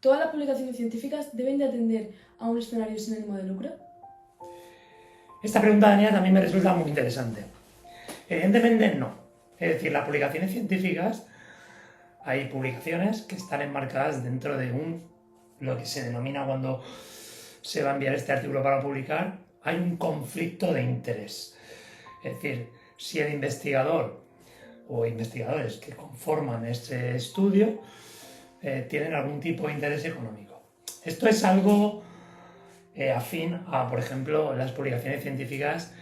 ¿Todas las publicaciones científicas deben de atender a un escenario sin ánimo de lucro? Esta pregunta, Daniela, también me resulta muy interesante. Evidentemente no. Es decir, las publicaciones científicas, hay publicaciones que están enmarcadas dentro de lo que se denomina cuando se va a enviar este artículo para publicar, hay un conflicto de interés. Es decir, si el investigador o investigadores que conforman este estudio tienen algún tipo de interés económico. Esto es algo afín a, por ejemplo, las publicaciones científicas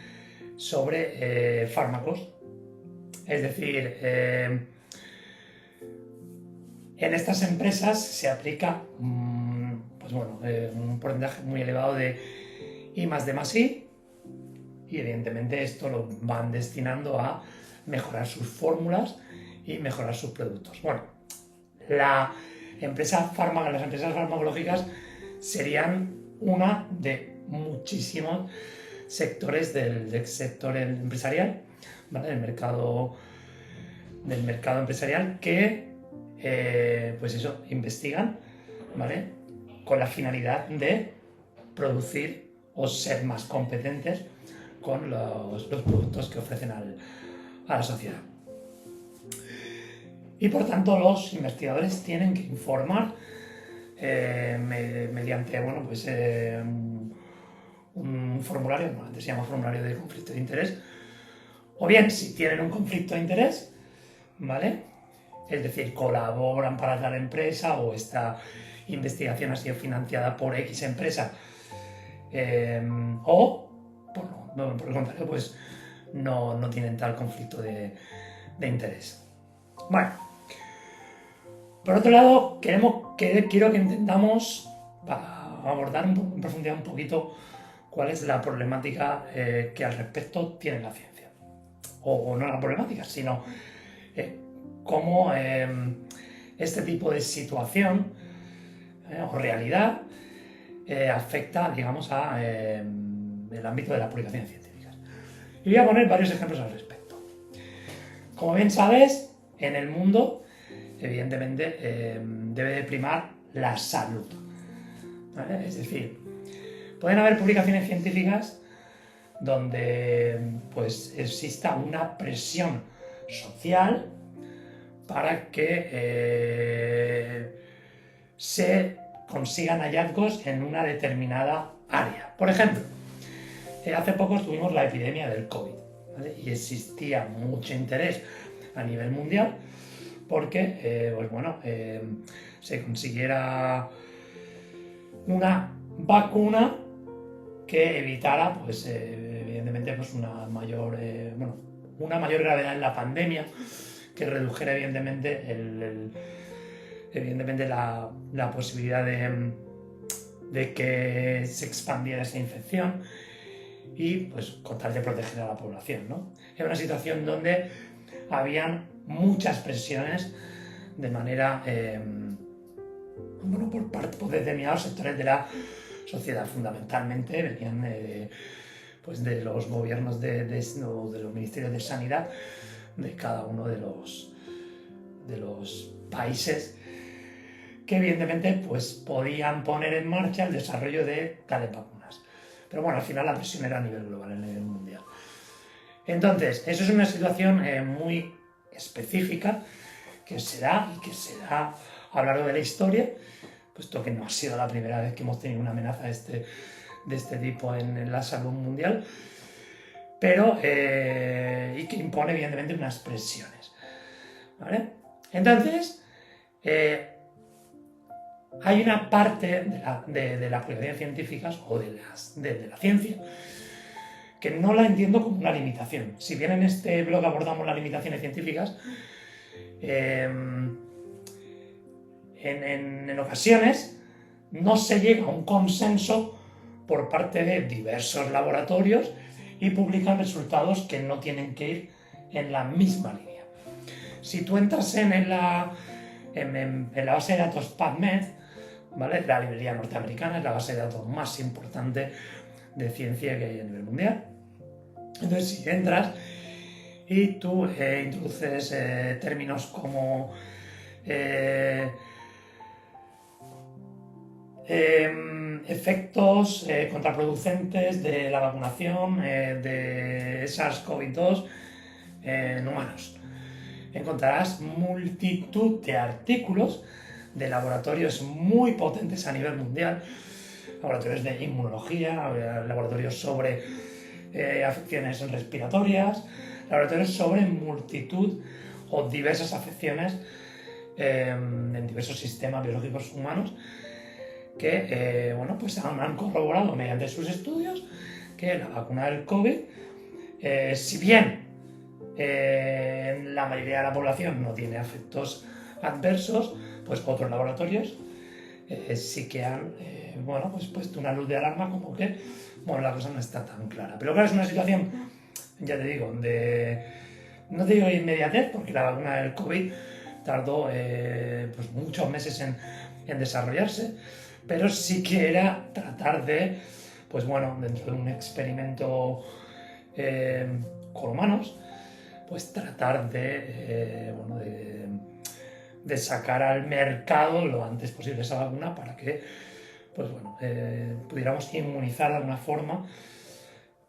sobre fármacos. Es decir, en estas empresas se aplica un porcentaje muy elevado de I+D+I y evidentemente esto lo van destinando a mejorar sus fórmulas y mejorar sus productos. Bueno, las empresas farmacológicas serían una de muchísimos sectores del sector empresarial, ¿vale? Del mercado empresarial que investigan, ¿vale? Con la finalidad de producir o ser más competentes con los productos que ofrecen a la sociedad. Y por tanto los investigadores tienen que informar mediante un formulario, antes se llama formulario de conflicto de interés, o bien si tienen un conflicto de interés, ¿vale? Es decir, colaboran para tal empresa o esta investigación ha sido financiada por X empresa, o por el contrario, pues no tienen tal conflicto de interés. Bueno, por otro lado, quiero que entendamos, para abordar en profundidad un poquito cuál es la problemática que al respecto tiene la ciencia. O no la problemática, sino cómo este tipo de situación o realidad afecta, digamos, el ámbito de las publicaciones científicas. Y voy a poner varios ejemplos al respecto. Como bien sabes, en el mundo, evidentemente, debe de primar la salud, ¿vale? Es decir, pueden haber publicaciones científicas donde pues exista una presión social para que se consigan hallazgos en una determinada área. Por ejemplo, hace poco tuvimos la epidemia del COVID, ¿vale? Y existía mucho interés a nivel mundial porque se consiguiera una vacuna que evitara evidentemente una mayor gravedad en la pandemia, que redujera evidentemente la posibilidad de que se expandiera esa infección y pues con tal de proteger a la población, ¿no? Era una situación donde habían muchas presiones de manera por parte de determinados sectores de la sociedad, fundamentalmente venían de los gobiernos de los ministerios de sanidad de cada uno de los países que evidentemente pues podían poner en marcha el desarrollo de tales vacunas. Pero bueno, al final la presión era a nivel global, a nivel mundial. Entonces, eso es una situación muy específica que se da a lo largo de la historia, puesto que no ha sido la primera vez que hemos tenido una amenaza de este tipo en la salud mundial, pero y que impone evidentemente unas presiones, ¿vale? Entonces, hay una parte de las publicaciones científicas o de la ciencia que no la entiendo como una limitación. Si bien en este blog abordamos las limitaciones científicas, en ocasiones no se llega a un consenso por parte de diversos laboratorios y publican resultados que no tienen que ir en la misma línea. Si tú entras en la base de datos PubMed, ¿vale? La librería norteamericana es la base de datos más importante de ciencia que hay a nivel mundial. Entonces, si entras y tú introduces términos como efectos contraproducentes de la vacunación de SARS-CoV-2 en humanos. Encontrarás multitud de artículos de laboratorios muy potentes a nivel mundial, laboratorios de inmunología, laboratorios sobre afecciones respiratorias, laboratorios sobre multitud o diversas afecciones en diversos sistemas biológicos humanos que pues han corroborado mediante sus estudios que la vacuna del COVID, si bien en la mayoría de la población no tiene efectos adversos, pues otros laboratorios sí que han pues puesto una luz de alarma como que la cosa no está tan clara. Pero claro, es una situación, ya te digo, no te digo inmediatez, porque la vacuna del COVID tardó pues muchos meses en desarrollarse, pero sí que era tratar de, pues dentro de un experimento con humanos, pues tratar de sacar al mercado lo antes posible esa vacuna para que pudiéramos inmunizar de alguna forma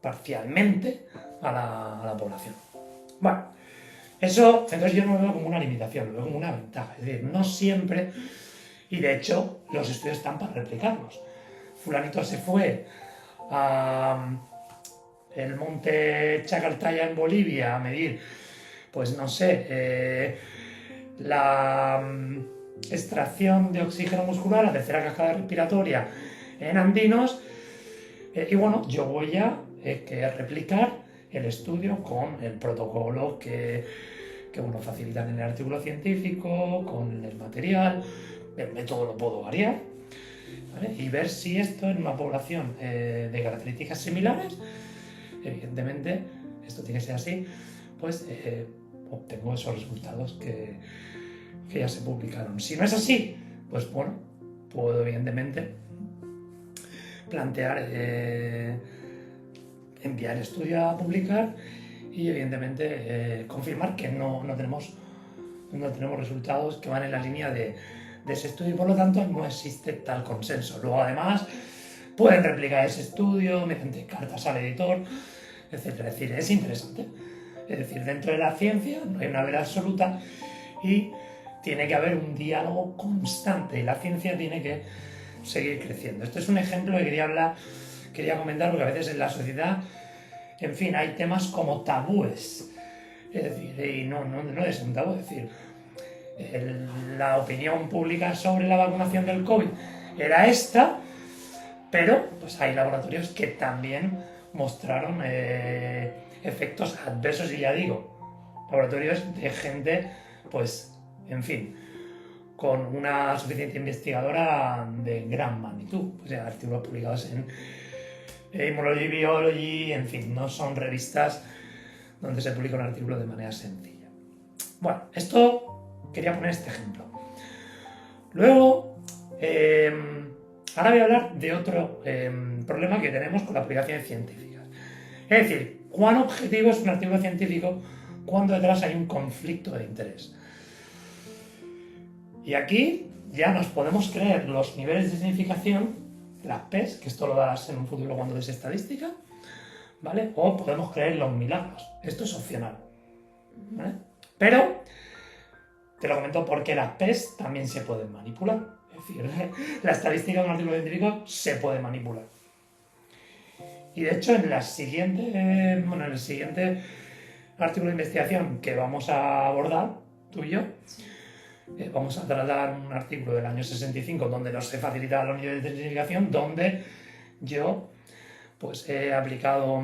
parcialmente a la población. Bueno, eso entonces yo no lo veo como una limitación, lo veo como una ventaja. Es decir, no siempre, y de hecho los estudios están para replicarlos. Fulanito se fue a el monte Chacaltaya en Bolivia a medir, pues no sé, la extracción de oxígeno muscular, la tercera cascada respiratoria en andinos, y yo voy a replicar el estudio con el protocolo que facilitan en el artículo científico, con el material, el método lo puedo variar, ¿vale? Y ver si esto en una población de características similares, evidentemente, esto tiene que ser así, pues obtengo esos resultados que ya se publicaron. Si no es así, pues puedo evidentemente plantear enviar el estudio a publicar y evidentemente confirmar que no tenemos resultados que van en la línea de ese estudio y por lo tanto no existe tal consenso. Luego además pueden replicar ese estudio mediante cartas al editor, etcétera. Es decir, es interesante. Es decir, dentro de la ciencia no hay una verdad absoluta y tiene que haber un diálogo constante y la ciencia tiene que seguir creciendo. Esto es un ejemplo que quería comentar porque a veces en la sociedad, en fin, hay temas como tabúes. Es decir, y no es un tabú, es decir, la opinión pública sobre la vacunación del COVID era esta, pero pues hay laboratorios que también mostraron efectos adversos y ya digo, laboratorios de gente, pues, en fin, con una suficiente investigadora de gran magnitud. O sea, artículos publicados en Immunology, Biology, en fin, no son revistas donde se publica un artículo de manera sencilla. Bueno, quería poner este ejemplo. Luego, ahora voy a hablar de otro problema que tenemos con las publicaciones científicas. Es decir, cuán objetivo es un artículo científico cuando detrás hay un conflicto de interés. Y aquí ya nos podemos creer los niveles de significación, las P's, que esto lo darás en un futuro cuando des estadística, ¿vale? O podemos creer los milagros. Esto es opcional, ¿vale? Pero te lo comento porque las P's también se pueden manipular. Es decir, la estadística de un artículo científico se puede manipular. Y de hecho, en el siguiente artículo de investigación que vamos a abordar, tú y yo, vamos a tratar un artículo del año 65 donde nos he facilitado los niveles de significación, donde yo pues he aplicado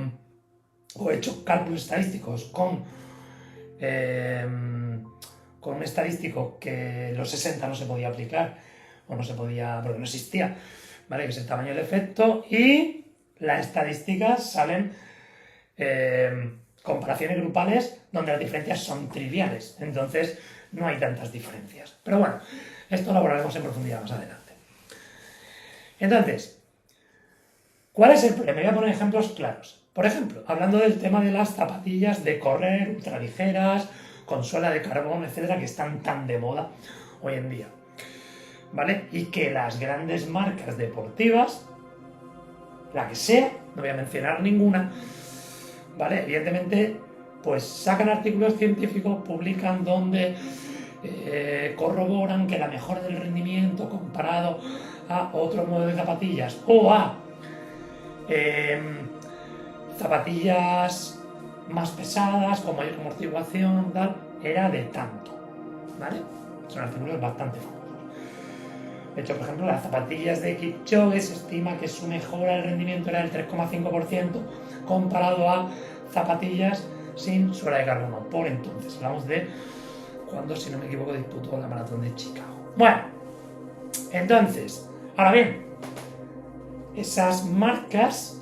o he hecho cálculos estadísticos con un estadístico que los 60 no se podía aplicar o no se podía, porque no existía, ¿vale? Que es el tamaño del efecto, y las estadísticas salen comparaciones grupales donde las diferencias son triviales, entonces no hay tantas diferencias. Pero bueno, esto lo abordaremos en profundidad más adelante. Entonces, ¿cuál es el problema? Voy a poner ejemplos claros. Por ejemplo, hablando del tema de las zapatillas de correr ultraligeras, con suela de carbón, etcétera, que están tan de moda hoy en día. ¿vale? Y que las grandes marcas deportivas, la que sea, no voy a mencionar ninguna, ¿vale? Evidentemente, pues sacan artículos científicos, publican donde corroboran que la mejora del rendimiento comparado a otro modelo de zapatillas o a zapatillas más pesadas, con mayor amortiguación, tal, era de tanto, ¿vale? Son artículos bastante famosos. De hecho, por ejemplo, las zapatillas de Kipchoge se estima que su mejora del rendimiento era del 3,5% comparado a zapatillas sin suela de carbono. Por entonces, hablamos de cuando, si no me equivoco, disputó la maratón de Chicago. Bueno, entonces, ahora bien, esas marcas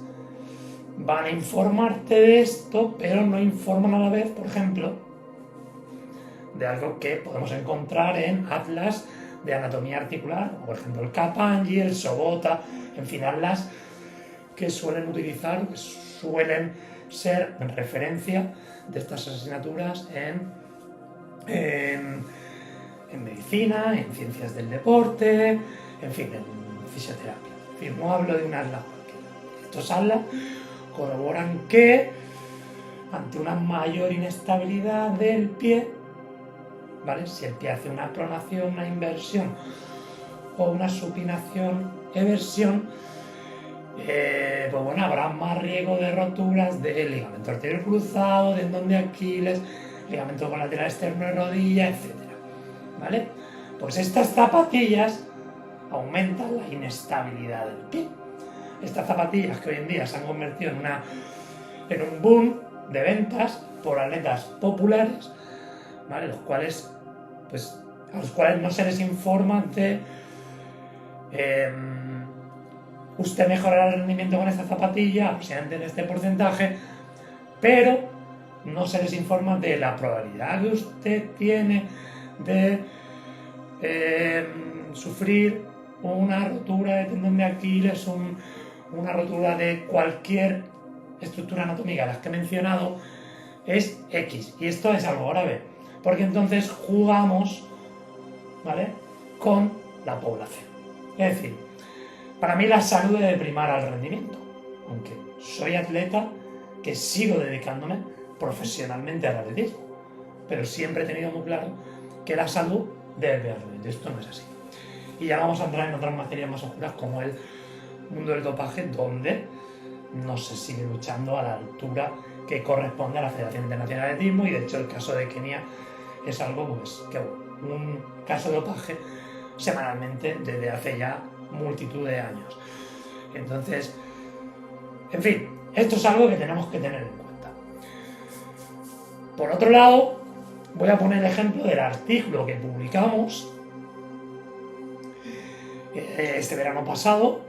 van a informarte de esto, pero no informan a la vez, por ejemplo, de algo que podemos encontrar en atlas de anatomía articular, por ejemplo el Kapanji, el Sobota, en fin, atlas que suelen utilizar, que suelen ser en referencia de estas asignaturas en medicina, en ciencias del deporte, en fin, en fisioterapia. En fin, no hablo de un atlas cualquiera. Estos atlas corroboran que ante una mayor inestabilidad del pie, ¿vale? Si el pie hace una pronación, una inversión o una supinación, eversión, pues bueno, habrá más riesgo de roturas de ligamento arterial cruzado, tendón de Aquiles, ligamento colateral externo de rodilla, etc. ¿Vale? Pues estas zapatillas aumentan la inestabilidad del pie. Estas zapatillas que hoy en día se han convertido en un boom de ventas por atletas populares, ¿vale? A los cuales no se les informa de usted mejorará el rendimiento con esta zapatilla, aproximadamente en este porcentaje, pero no se les informa de la probabilidad que usted tiene de sufrir una rotura de tendón de Aquiles, una rotura de cualquier estructura anatómica de las que he mencionado, es X. Y esto es algo grave, porque entonces jugamos, ¿vale?, con la población. Es decir, para mí la salud debe primar al rendimiento, aunque soy atleta que sigo dedicándome profesionalmente al atletismo, pero siempre he tenido muy claro que la salud debe primar al rendimiento. Esto no es así. Y ya vamos a entrar en otras materias más oscuras como el mundo del dopaje, donde no se sigue luchando a la altura que corresponde a la Federación Internacional de Atletismo, y de hecho el caso de Kenia es algo, pues, que un caso de dopaje semanalmente desde hace ya multitud de años. Entonces, en fin, esto es algo que tenemos que tener en cuenta. Por otro lado, voy a poner el ejemplo del artículo que publicamos este verano pasado,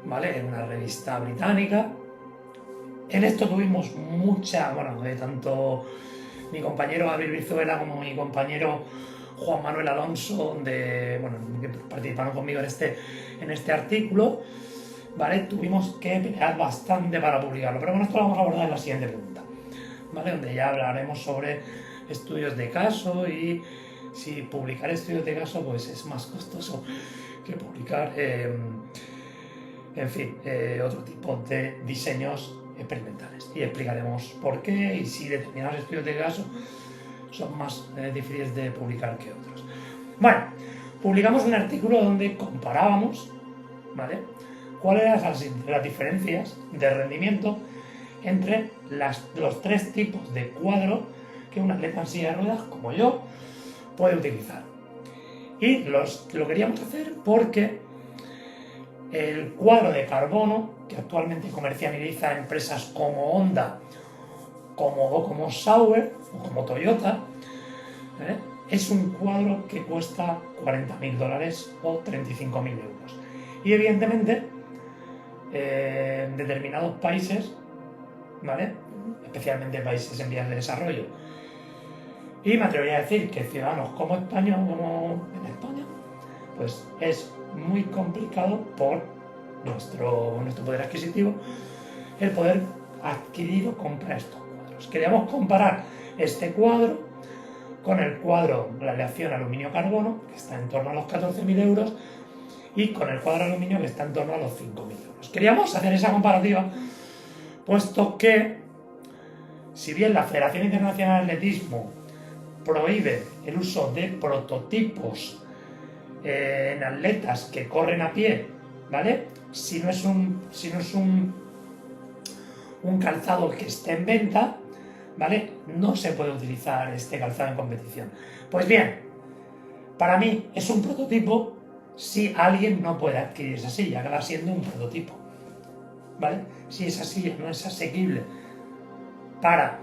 ¿vale?, en una revista británica. En esto tuvimos tanto mi compañero Gabriel Brizuela como mi compañero Juan Manuel Alonso, que participaron conmigo en este artículo, ¿vale? Tuvimos que pelear bastante para publicarlo, pero bueno, esto lo vamos a abordar en la siguiente pregunta, ¿vale?, donde ya hablaremos sobre estudios de caso y si publicar estudios de caso pues es más costoso que publicar, otro tipo de diseños experimentales, y explicaremos por qué y si determinados estudios de caso son más difíciles de publicar que otros. Bueno, publicamos un artículo donde comparábamos, ¿vale?, cuáles eran las diferencias de rendimiento entre los tres tipos de cuadro que un atleta en silla de ruedas, como yo, puede utilizar. Y lo queríamos hacer porque el cuadro de carbono, que actualmente comercializa empresas como Honda, como Sauer o como Toyota, es un cuadro que cuesta $40.000 o 35.000 euros. Y evidentemente, en determinados países, ¿vale?, especialmente países en vías de desarrollo, y me atrevería a decir que ciudadanos como España, como en España, pues es muy complicado por nuestro poder adquisitivo el poder adquirir o comprar estos cuadros. Queríamos comparar este cuadro con el cuadro, la aleación aluminio-carbono, que está en torno a los 14.000 euros, y con el cuadro aluminio, que está en torno a los 5.000 euros. Queríamos hacer esa comparativa, puesto que, si bien la Federación Internacional de Atletismo prohíbe el uso de prototipos en atletas que corren a pie, ¿vale? Si no es un calzado que esté en venta, ¿vale? No se puede utilizar este calzado en competición. Pues bien, para mí es un prototipo si alguien no puede adquirir esa silla, acaba siendo un prototipo, ¿vale? Si esa silla no es asequible para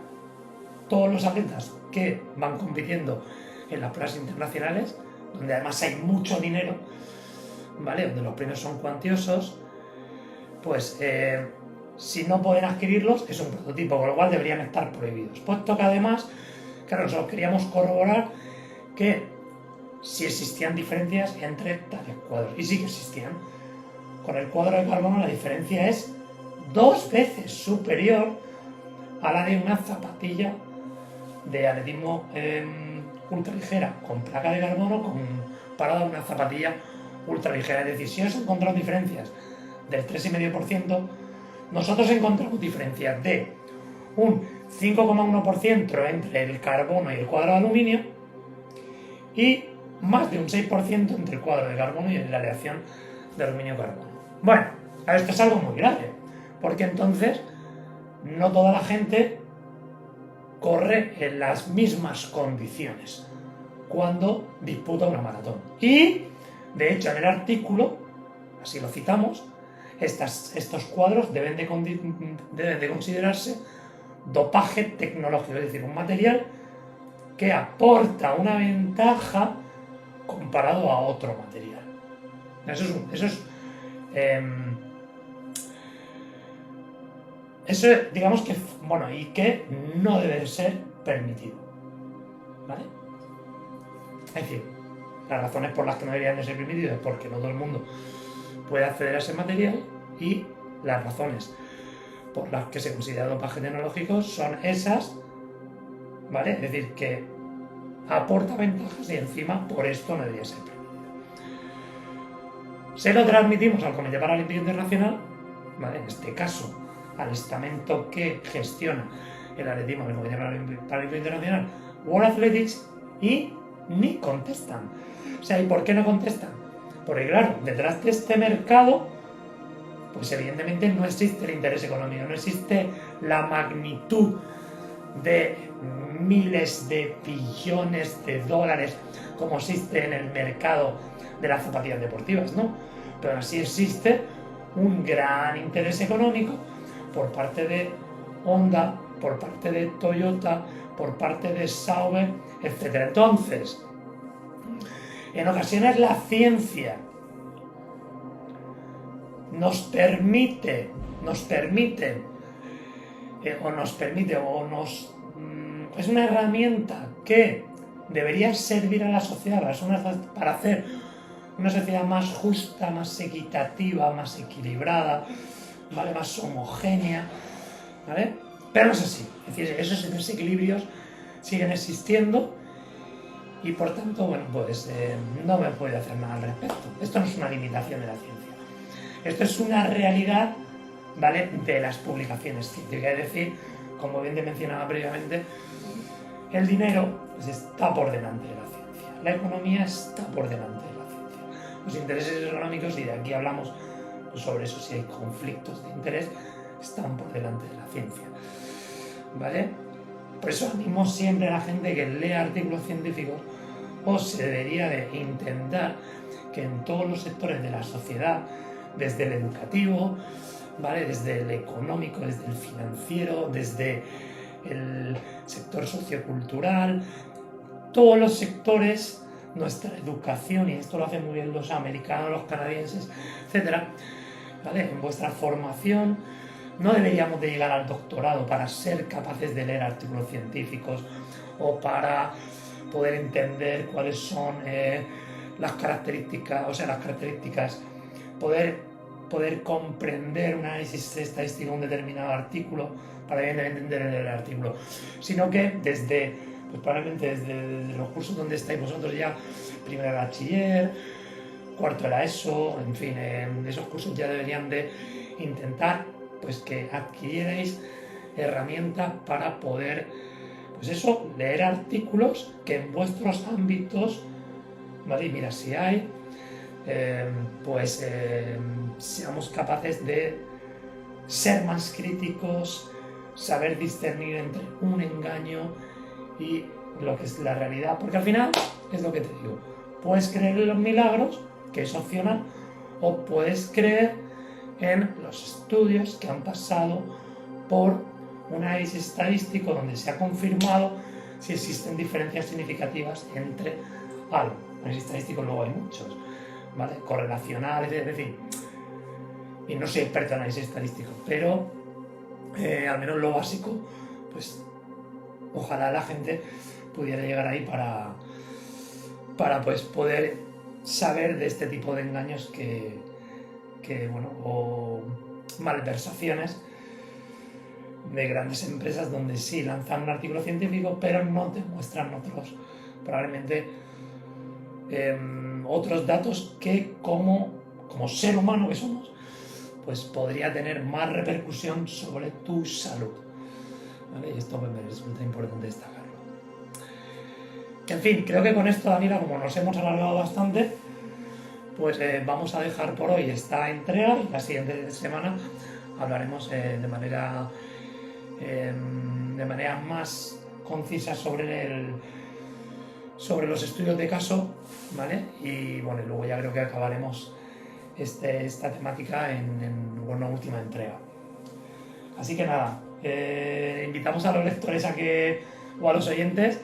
todos los atletas que van compitiendo en las pruebas internacionales, donde además hay mucho dinero, ¿vale? Donde los premios son cuantiosos, pues si no pueden adquirirlos es un prototipo, con lo cual deberían estar prohibidos. Puesto que además, claro, nosotros queríamos corroborar que si existían diferencias entre tales cuadros, y sí que existían. Con el cuadro de carbono la diferencia es 2 veces superior a la de una zapatilla de atletismo ultraligera con placa de carbono comparada a una zapatilla ultraligera. Es decir, si os encontramos diferencias del 3,5%, nosotros encontramos diferencias de un 5,1% entre el carbono y el cuadro de aluminio y más de un 6% entre el cuadro de carbono y la aleación de aluminio-carbono. Bueno, esto es algo muy grave, porque entonces no toda la gente corre en las mismas condiciones cuando disputa una maratón. Y, de hecho, en el artículo, así lo citamos, estos cuadros deben de considerarse dopaje tecnológico, es decir, un material que aporta una ventaja comparado a otro material. Eso digamos que, bueno, y que no debe ser permitido, ¿vale? Es decir, las razones por las que no deberían de ser permitidos es porque no todo el mundo puede acceder a ese material, y las razones por las que se considera dopaje tecnológico son esas, ¿vale? Es decir, que aporta ventajas y encima por esto no debería ser permitido. Se lo transmitimos al Comité Paralímpico Internacional, ¿vale? En este caso al estamento que gestiona el atletismo del Comité Paralímpico Internacional, World Athletics, y ni contestan. O sea, ¿y por qué no contestan? Porque claro, detrás de este mercado, pues evidentemente no existe el interés económico, no existe la magnitud de miles de billones de dólares como existe en el mercado de las zapatillas deportivas, ¿no? Pero sí existe un gran interés económico por parte de Honda, por parte de Toyota, por parte de Sauber, etc. Entonces, en ocasiones la ciencia es una herramienta que debería servir a la sociedad para hacer una sociedad más justa, más equitativa, más equilibrada, ¿vale? Más homogénea, ¿vale? Pero no es así. Es decir, esos desequilibrios siguen existiendo y por tanto, bueno, pues no me puedo hacer nada al respecto. Esto no es una limitación de la ciencia. Esto es una realidad, ¿vale?, de las publicaciones científicas. Es decir, como bien te mencionaba previamente, el dinero pues, está por delante de la ciencia. La economía está por delante de la ciencia. Los intereses económicos, y de aquí hablamos sobre eso, si hay conflictos de interés, están por delante de la ciencia, ¿vale? Por eso animo siempre a la gente que lea artículos científicos, o se debería de intentar que en todos los sectores de la sociedad, desde el educativo, ¿vale?, desde el económico, desde el financiero, desde el sector sociocultural, todos los sectores, nuestra educación, y esto lo hacen muy bien los americanos, los canadienses, etcétera, ¿vale?, en vuestra formación no deberíamos de llegar al doctorado para ser capaces de leer artículos científicos o para poder entender cuáles son las características, poder comprender un análisis estadístico de un determinado artículo para entender el artículo, sino que desde pues probablemente desde los cursos donde estáis vosotros ya, primero de bachiller, cuarto de la ESO, en fin, esos cursos ya deberían de intentar pues que adquirierais herramientas para poder, pues eso, leer artículos que en vuestros ámbitos, ¿vale? Y mira, si hay, seamos capaces de ser más críticos, saber discernir entre un engaño y lo que es la realidad, porque al final es lo que te digo, puedes creer en los milagros, que es opcional, o puedes creer en los estudios que han pasado por un análisis estadístico donde se ha confirmado si existen diferencias significativas entre algo. Análisis estadístico luego hay muchos, ¿vale? Correlacionales, es decir, y no soy experto en análisis estadístico, pero al menos lo básico, pues ojalá la gente pudiera llegar ahí para pues poder saber de este tipo de engaños o malversaciones de grandes empresas donde sí lanzan un artículo científico pero no te muestran otros, probablemente otros datos que como ser humano que somos, pues podría tener más repercusión sobre tu salud, ¿vale? Y esto me resulta importante destacarlo. En fin, creo que con esto, Daniela, como nos hemos alargado bastante, pues vamos a dejar por hoy esta entrega y la siguiente semana hablaremos de manera más concisa sobre los estudios de caso, ¿vale? Y bueno, y luego ya creo que acabaremos esta temática en una última entrega. Así que nada, invitamos a los lectores o a los oyentes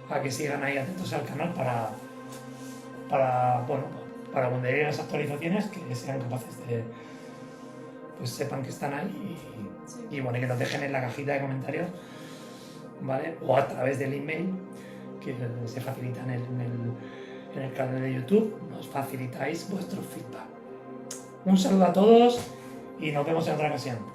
a que sigan ahí atentos al canal para cuando lleguen las actualizaciones que sean capaces de, pues sepan que están ahí y bueno, que nos dejen en la cajita de comentarios, ¿vale? O a través del email que se facilita en el canal de YouTube, nos facilitáis vuestro feedback. Un saludo a todos y nos vemos en otra ocasión.